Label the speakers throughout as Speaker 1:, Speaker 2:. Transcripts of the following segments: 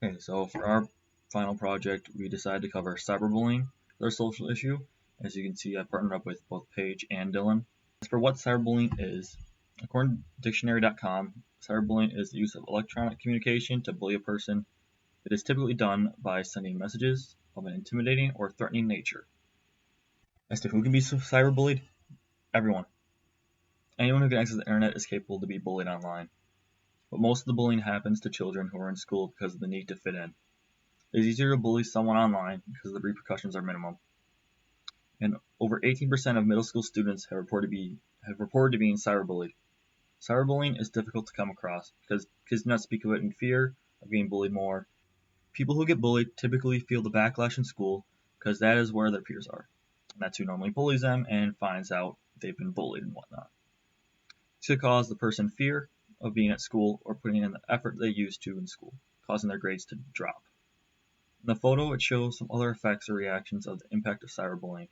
Speaker 1: Okay, so for our final project, we decided to cover cyberbullying, their social issue. As you can see, I partnered up with both Paige and Dylan. As for what cyberbullying is, according to dictionary.com, cyberbullying is the use of electronic communication to bully a person. It is typically done by sending messages of an intimidating or threatening nature. As to who can be cyberbullied, everyone. Anyone who can access the internet is capable to be bullied online. But most of the bullying happens to children who are in school because of the need to fit in. It is easier to bully someone online because the repercussions are minimum. And over 18% of middle school students have reported being cyberbullied. Cyberbullying is difficult to come across because kids do not speak of it in fear of being bullied more. People who get bullied typically feel the backlash in school because that is where their peers are. And that's who normally bullies them and finds out they've been bullied and whatnot. This could cause the person fear of being at school or putting in the effort they used to in school, causing their grades to drop. In the photo, it shows some other effects or reactions of the impact of cyberbullying.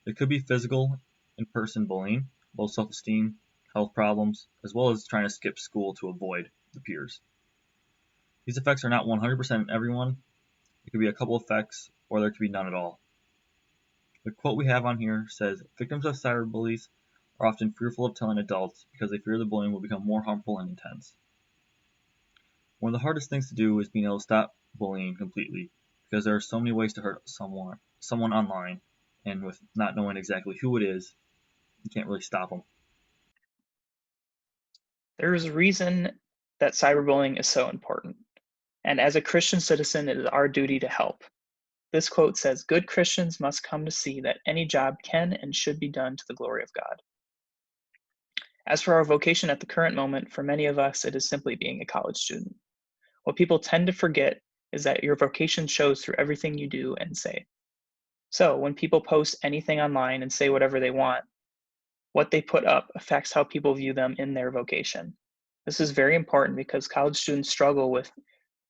Speaker 1: It could be physical, in-person bullying, low self-esteem, health problems, as well as trying to skip school to avoid the peers. These effects are not 100% in everyone. It could be a couple effects, or there could be none at all. The quote we have on here says, "Victims of cyberbullies are often fearful of telling adults because they fear the bullying will become more harmful and intense." One of the hardest things to do is being able to stop bullying completely, because there are so many ways to hurt someone online, and with not knowing exactly who it is, you can't really stop them.
Speaker 2: There's a reason that cyberbullying is so important. And as a Christian citizen, it is our duty to help. This quote says, "Good Christians must come to see that any job can and should be done to the glory of God." As for our vocation at the current moment, for many of us, it is simply being a college student. What people tend to forget is that your vocation shows through everything you do and say. So when people post anything online and say whatever they want, what they put up affects how people view them in their vocation. This is very important because college students struggle with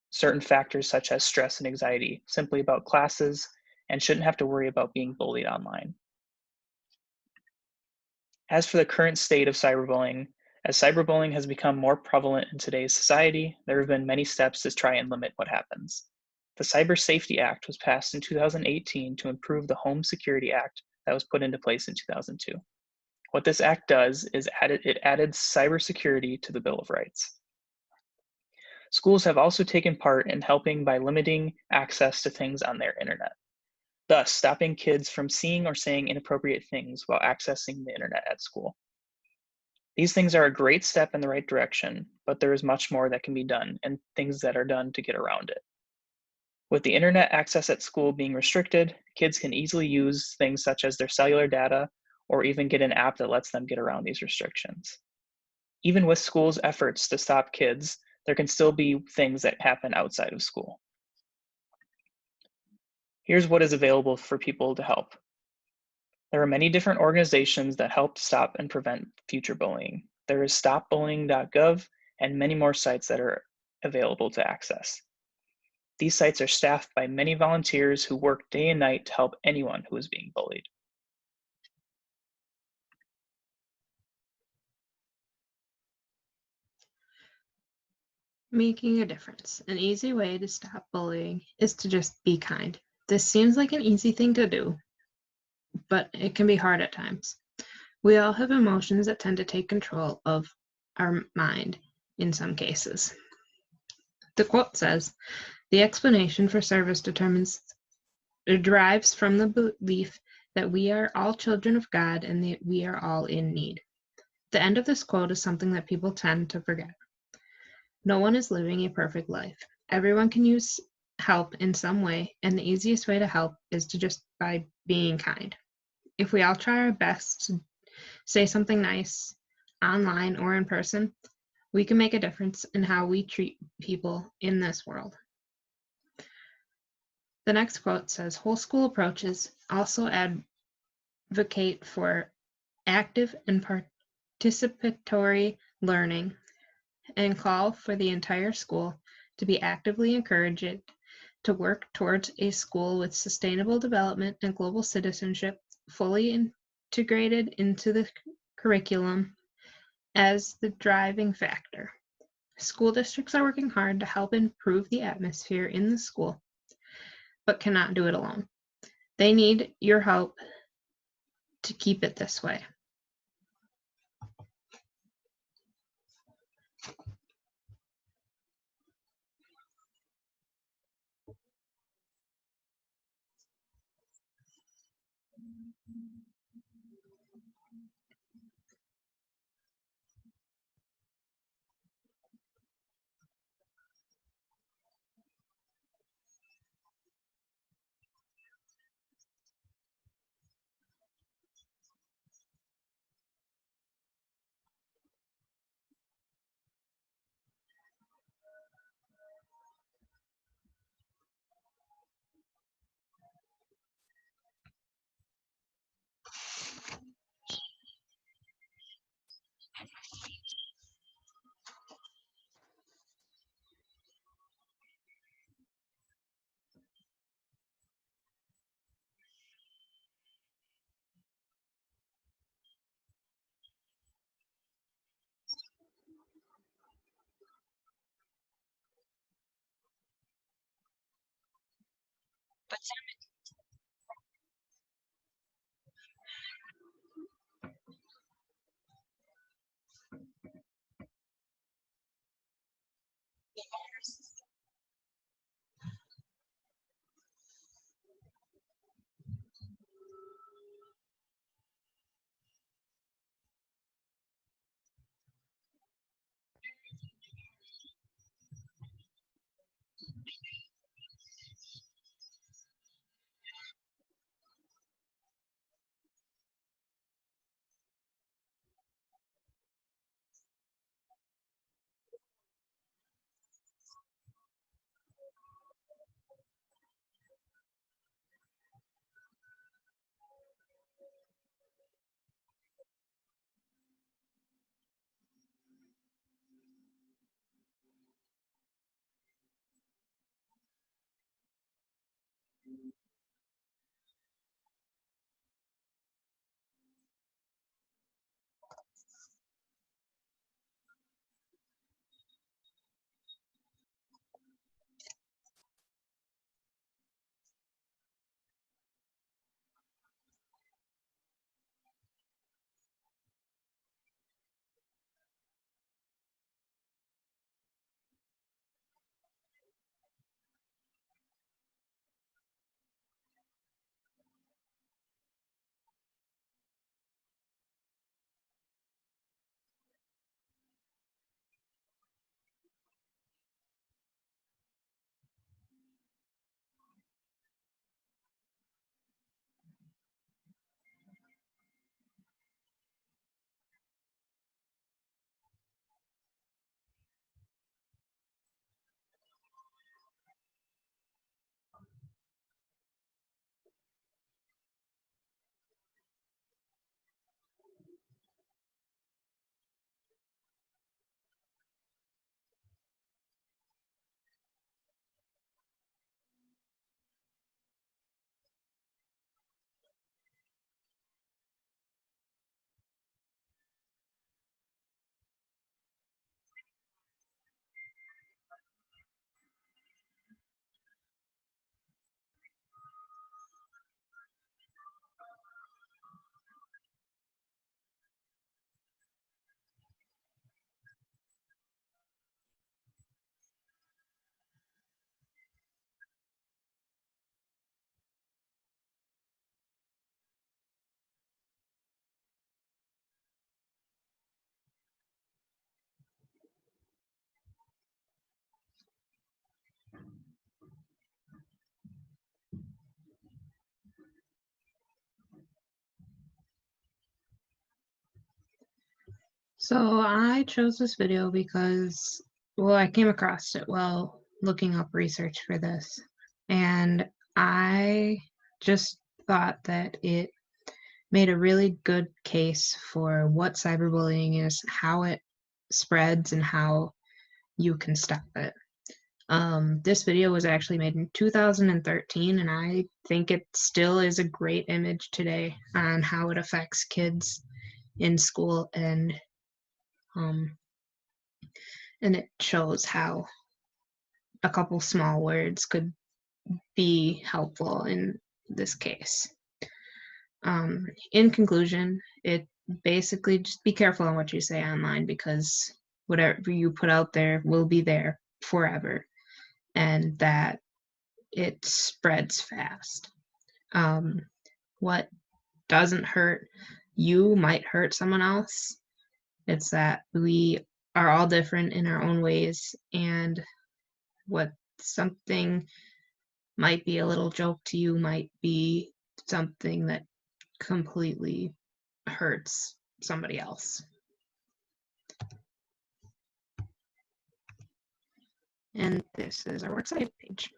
Speaker 2: certain factors such as stress and anxiety simply about classes and shouldn't have to worry about being bullied online. As for the current state of cyberbullying, as cyberbullying has become more prevalent in today's society, there have been many steps to try and limit what happens. The Cyber Safety Act was passed in 2018 to improve the Home Security Act that was put into place in 2002. What this act does is it added cybersecurity to the Bill of Rights. Schools have also taken part in helping by limiting access to things on their internet, thus stopping kids from seeing or saying inappropriate things while accessing the internet at school. These things are a great step in the right direction, but there is much more that can be done and things that are done to get around it. With the internet access at school being restricted, kids can easily use things such as their cellular data or even get an app that lets them get around these restrictions. Even with schools' efforts to stop kids, there can still be things that happen outside of school. Here's what is available for people to help. There are many different organizations that help stop and prevent future bullying. There is stopbullying.gov and many more sites that are available to access. These sites are staffed by many volunteers who work day and night to help anyone who is being bullied.
Speaker 3: Making a difference. An easy way to stop bullying is to just be kind. This seems like an easy thing to do, but it can be hard at times. We all have emotions that tend to take control of our mind in some cases. The quote says, "The explanation for service derives from the belief that we are all children of God and that we are all in need." The end of this quote is something that people tend to forget. No one is living a perfect life. Everyone can use help in some way, and the easiest way to help is to just by being kind. If we all try our best to say something nice online or in person, we can make a difference in how we treat people in this world. The next quote says, "Whole school approaches also advocate for active and participatory learning and call for the entire school to be actively encouraged to work towards a school with sustainable development and global citizenship fully integrated into the curriculum as the driving factor. School districts are working hard to help improve the atmosphere in the school, but cannot do it alone. They need your help to keep it this way. So I chose this video because, well, I came across it while looking up research for this, and I just thought that it made a really good case for what cyberbullying is, how it spreads, and how you can stop it. This video was actually made in 2013, and I think it still is a great image today on how it affects kids in school and um, And it shows how a couple small words could be helpful in this case. In conclusion, it basically just be careful on what you say online, because whatever you put out there will be there forever, and that it spreads fast. What doesn't hurt you might hurt someone else. It's that we are all different in our own ways, and what something might be a little joke to you might be something that completely hurts somebody else. And this is our works cited page.